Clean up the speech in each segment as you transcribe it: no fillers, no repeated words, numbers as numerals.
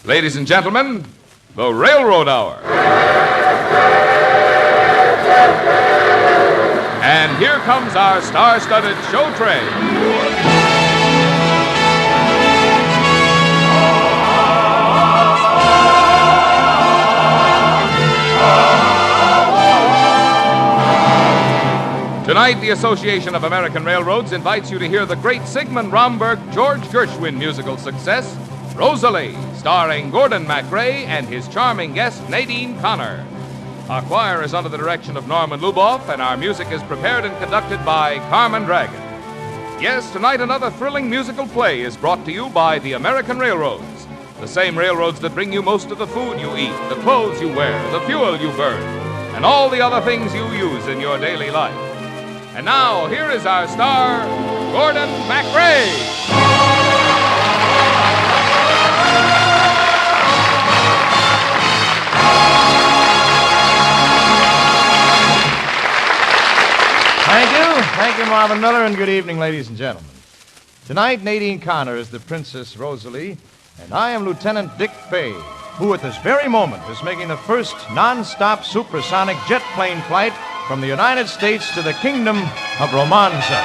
Ladies and gentlemen, the Railroad Hour. And here comes our star-studded show train. Tonight, the Association of American Railroads invites you to hear the great Sigmund Romberg, George Gershwin musical success, Rosalie, starring Gordon MacRae and his charming guest, Nadine Connoor. Our choir is under the direction of Norman Luboff, and our music is prepared and conducted by Carmen Dragon. Yes, tonight another thrilling musical play is brought to you by the American Railroads, the same railroads that bring you most of the food you eat, the clothes you wear, the fuel you burn, and all the other things you use in your daily life. And now, here is our star, Gordon MacRae. Thank you, Marvin Miller, and good evening, ladies and gentlemen. Tonight, Nadine Connoor is the Princess Rosalie, and I am Lieutenant Dick Bay, who at this very moment is making the first non-stop supersonic jet plane flight from the United States to the Kingdom of Romanza.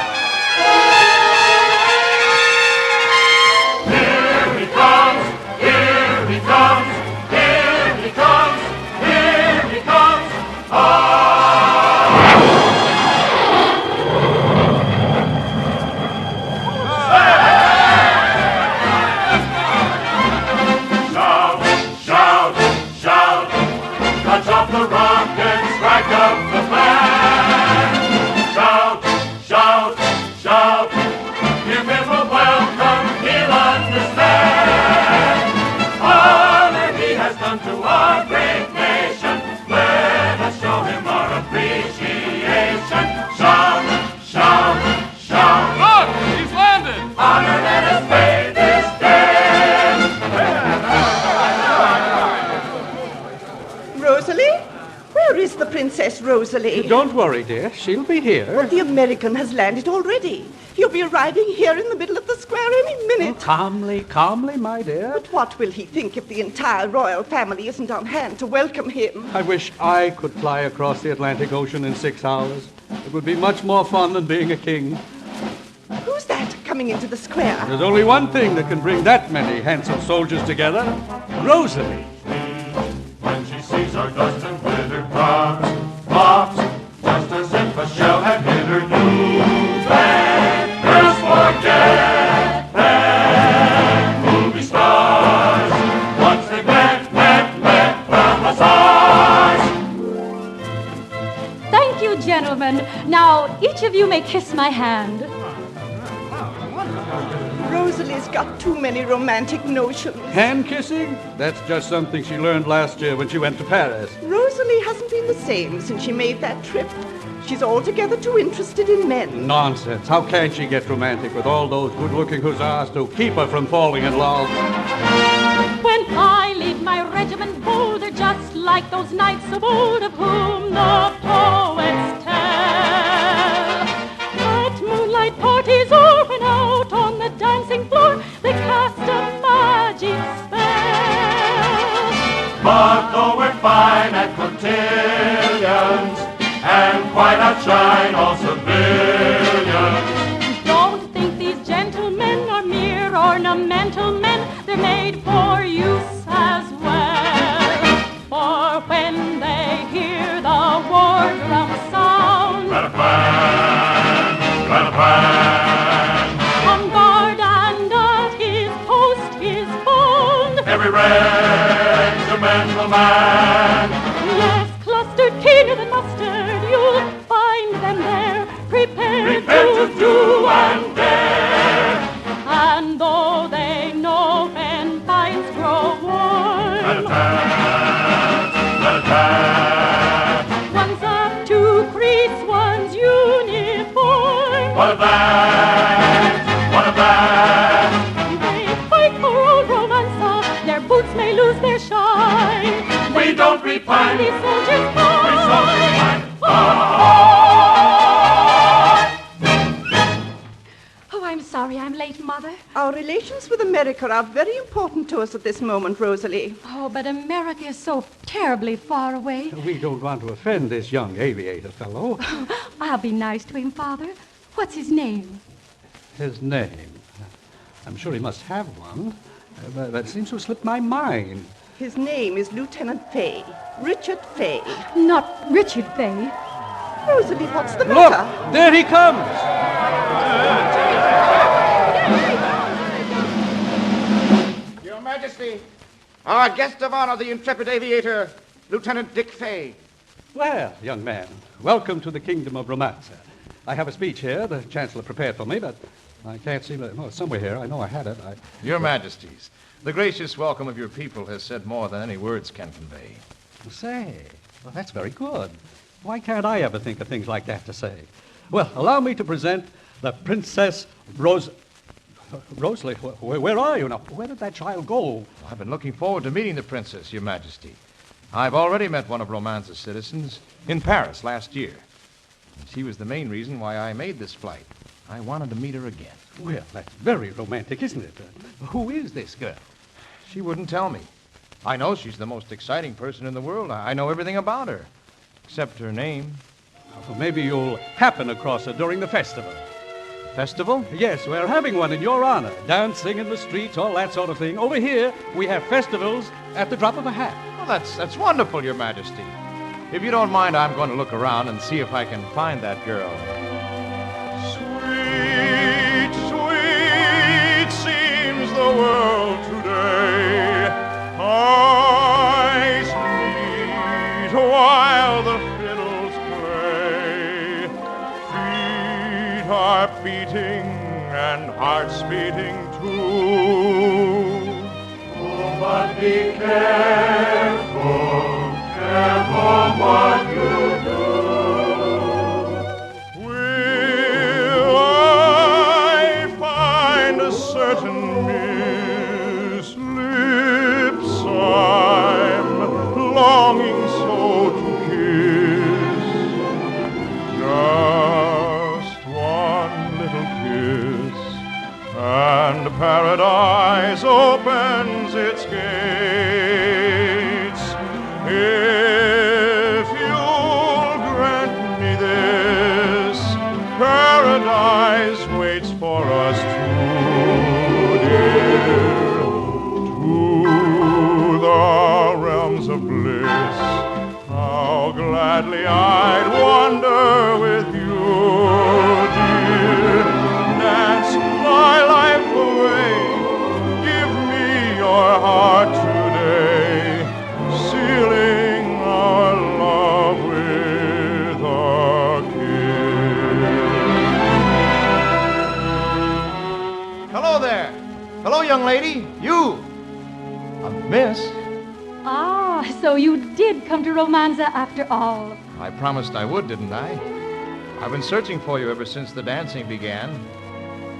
Here he comes, here he comes, here he comes, here he comes. The rocket, strike up the band. Shout, shout, shout. Give him a welcome, he'll understand. All that he has done to our great nation, let us show him our appreciation. Shout, shout, shout. Look, he's landed. Honor, let us pay this day. Rosalie? Where is the Princess Rosalie? Don't worry, dear. She'll be here. The American has landed already. He'll be arriving here in the middle of the square any minute. Calmly, calmly, my dear. But what will he think if the entire royal family isn't on hand to welcome him? I wish I could fly across the Atlantic Ocean in 6 hours. It would be much more fun than being a king. Who's that coming into the square? There's only one thing that can bring that many handsome soldiers together. Rosalie. When she sees our dust and glitter drops, just as if a shell had hit her new bed. Girls forget them movie stars. Once they met the hussars. Thank you, gentlemen. Now, each of you may kiss my hand. Rosalie's got too many romantic notions. Hand kissing? That's just something she learned last year when she went to Paris. Rosalie hasn't been the same since she made that trip. She's altogether too interested in men. Nonsense. How can she get romantic with all those good-looking hussars to keep her from falling in love? When I leave my regiment bold, they're just like those knights of old of whom the poets tell. At moonlight parties or when out on the dancing floor, they cast a magic spell. But though we're fine at cotillions and quite outshine all civilians, Don't think these gentlemen are mere ornamental men. They're made for use as well. For when they hear the war drum sound, Rataplan, Rataplan, on guard and at his post is found. every regimental man. Yes, clustered keener than mustard, you'll find them there, prepared Prepare to do and dare. And though they know when finds grow warm, Rat-a-tat, rat-a-tat. one's up to crease one's uniform. What of that? What of that? They fight for old Romanza, their boots may lose their shine. We don't repine. These soldiers We soldiers fine. Oh, I'm sorry. sorry I'm late, Mother. Our relations with America are very important to us at this moment, Rosalie. Oh, but America is so terribly far away. We don't want to offend this young aviator fellow. I'll be nice to him, Father. What's his name? His name? I'm sure he must have one. That seems to have slipped my mind. His name is Lieutenant Fay. Richard Fay. Not Richard Fay. Rosalie, what's the Look! matter? There he comes! Your Majesty, our guest of honor, the intrepid aviator, Lieutenant Dick Fay. Well, young man, welcome to the kingdom of romance. I have a speech here the Chancellor prepared for me, but I can't seem to... Oh, it's somewhere here. I know I had it. Your Majesties, the gracious welcome of your people has said more than any words can convey. Say, well, that's very good. Why can't I ever think of things like that to say? Well, allow me to present the Princess Rosalie, where are you now? Where did that child go? I've been looking forward to meeting the princess, Your Majesty. I've already met one of Romance's citizens in Paris last year. And she was the main reason why I made this flight. I wanted to meet her again. Well, that's very romantic, isn't it? Who is this girl? She wouldn't tell me. I know she's the most exciting person in the world. I know everything about her, except her name. Well, maybe you'll happen across her during the festival. Festival? Yes, we're having one in your honor. Dancing in the streets, all that sort of thing. Over here, we have festivals at the drop of a hat. Well, that's wonderful, Your Majesty. If you don't mind, I'm going to look around and see if I can find that girl. Sweet, sweet seems the world today. Eyes meet while the fiddles play. Feet are beating and hearts beating too. Oh, but be careful, careful what you do. Will I find a certain Miss Lips I'm longing so to kiss? Just one little kiss, and paradise opens its gates. If you'll grant me this, paradise waits for us two, dear. To the realms of bliss, how gladly I'd wander with you, dear. Dance my life away, give me your heart today, sealing our love with a kiss. Hello there. Hello, young lady. You. A miss? Ah, so you did come to Romanza after all. I promised I would, didn't I? I've been searching for you ever since the dancing began.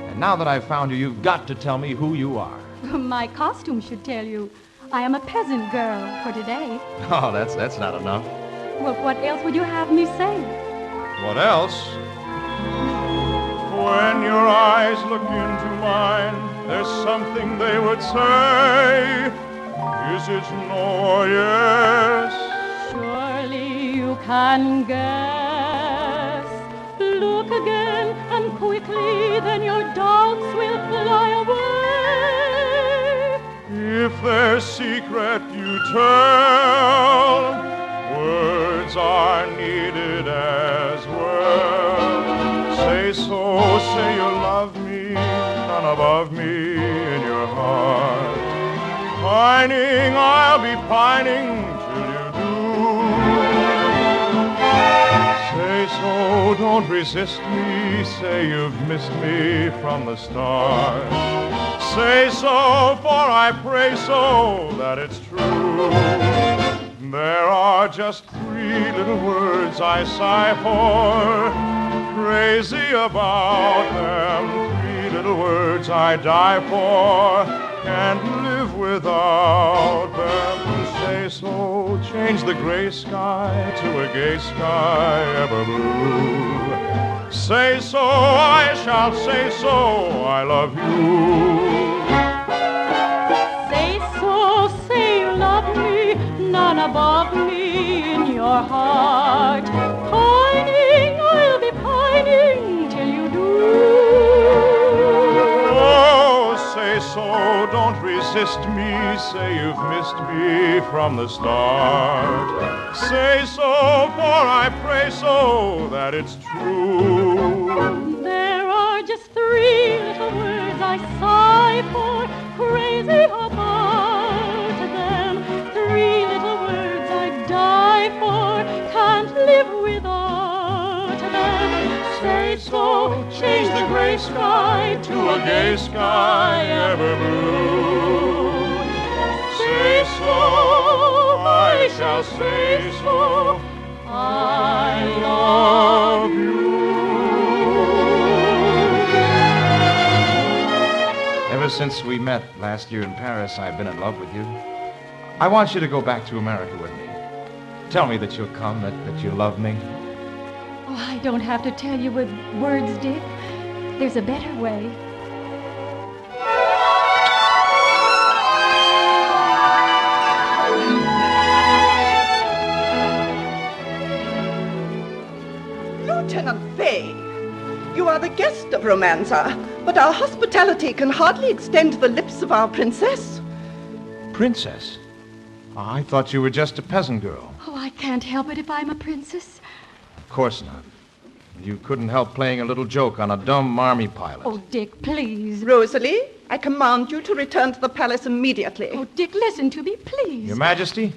And now that I've found you, you've got to tell me who you are. My costume should tell you. I am a peasant girl for today. Oh, that's not enough. Well, what else would you have me say? What else? When your eyes look into mine, there's something they would say. Is it no or yes? Surely you can guess. Look again and quickly, then your doubts will fly away. If their secret you tell, words are needed as well. Say so, say you love me, none above me in your heart. Pining, I'll be pining till you do. Say so, don't resist me, say you've missed me from the start. Say so, for I pray so that it's true. There are just 3 little words I sigh for, crazy about them. 3 little words I die for, can't live without them. Say so, change the gray sky to a gay sky ever blue. Say so, I shall say so, I love you. Say so, say you love me, none above me in your heart. Pining, I'll be pining till you do. Oh, say so, don't resist me, say you've missed me from the start. Say so, for I pray so that it's true. There are just 3 little words I sigh for, crazy about them. 3 little words I die for, can't live without them. Say so, change the gray sky to a gay sky ever blue. Say so, I shall say so, I love you. Ever since we met last year in Paris, I've been in love with you. I want you to go back to America with me. Tell me that you'll come, that you love me. Oh, I don't have to tell you with words, Dick. There's a better way. Lieutenant Fay, you are the guest of Romanza, but our hospitality can hardly extend to the lips of our princess. Princess? I thought you were just a peasant girl. Oh, I can't help it if I'm a princess. Of course not. You couldn't help playing a little joke on a dumb army pilot. Oh, Dick, please. Rosalie, I command you to return to the palace immediately. Oh, Dick, listen to me, please. Your Majesty,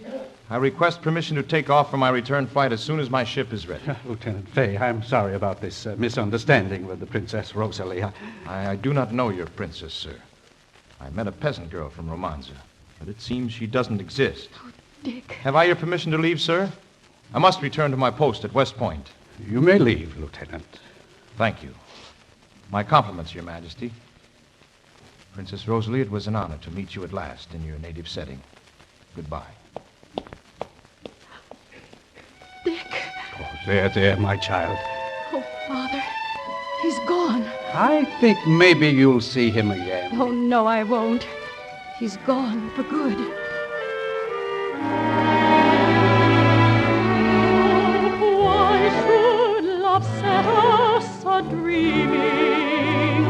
I request permission to take off for my return flight as soon as my ship is ready. Lieutenant Fay, I'm sorry about this misunderstanding with the Princess Rosalie. I do not know your princess, sir. I met a peasant girl from Romanza, but it seems she doesn't exist. Oh, Dick. Have I your permission to leave, sir? I must return to my post at West Point. You may leave, Lieutenant. Thank you. My compliments, Your Majesty. Princess Rosalie, it was an honor to meet you at last in your native setting. Goodbye. Dick. Oh, there, my child. Oh, Father. He's gone. I think maybe you'll see him again. Oh, no, I won't. He's gone for good. Why should love set us a-dreaming,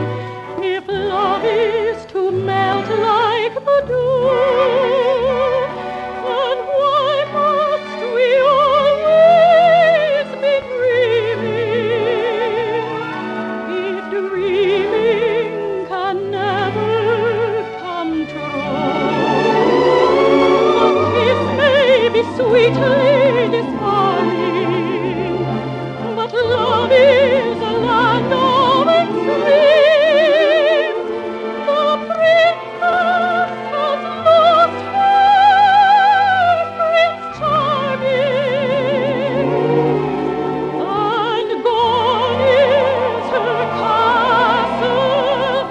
if love is to melt like the dew? And why must we always be dreaming, if dreaming can never come true? A kiss may be sweetly disarming, but love is a land of extremes. The princess has lost her Prince Charming, and gone is her castle.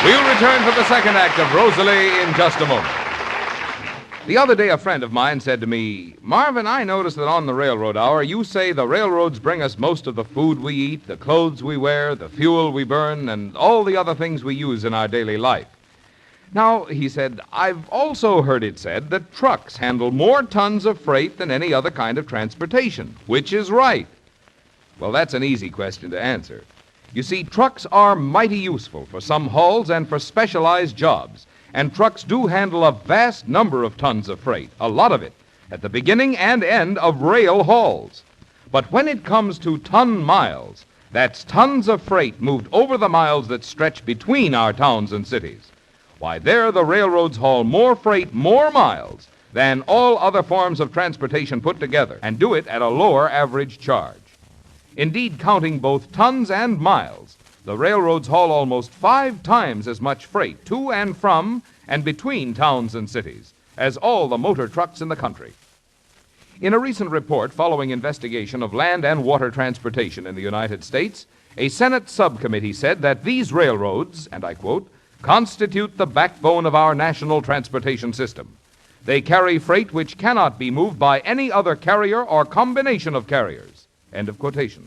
We'll return for the second act of Rosalie in just a moment. The other day, a friend of mine said to me, Marvin, I noticed that on the Railroad Hour, you say the railroads bring us most of the food we eat, the clothes we wear, the fuel we burn, and all the other things we use in our daily life. Now, he said, I've also heard it said that trucks handle more tons of freight than any other kind of transportation. Which is right? Well, that's an easy question to answer. You see, trucks are mighty useful for some hauls and for specialized jobs. And trucks do handle a vast number of tons of freight, a lot of it, at the beginning and end of rail hauls. But when it comes to ton miles, that's tons of freight moved over the miles that stretch between our towns and cities. Why, there the railroads haul more freight, more miles, than all other forms of transportation put together, and do it at a lower average charge. Indeed, counting both tons and miles, the railroads haul almost 5 times as much freight to and from and between towns and cities as all the motor trucks in the country. In a recent report following investigation of land and water transportation in the United States, A Senate subcommittee said that these railroads, and I quote, constitute the backbone of our national transportation system. They carry freight which cannot be moved by any other carrier or combination of carriers. End of quotation.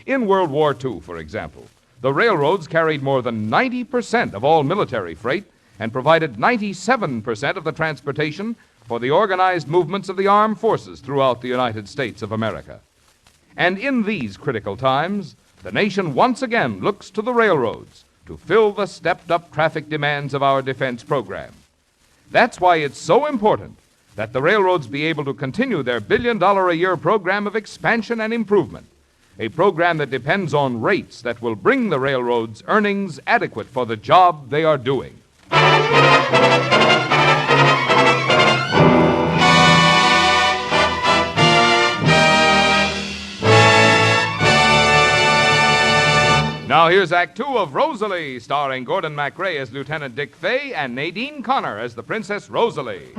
In World War II, for example, the railroads carried more than 90% of all military freight and provided 97% of the transportation for the organized movements of the armed forces throughout the United States of America. And in these critical times, the nation once again looks to the railroads to fill the stepped-up traffic demands of our defense program. That's why it's so important that the railroads be able to continue their billion-dollar-a-year program of expansion and improvement, a program that depends on rates that will bring the railroads earnings adequate for the job they are doing. Now here's Act Two of Rosalie, starring Gordon MacRae as Lieutenant Dick Fay and Nadine Connor as the Princess Rosalie.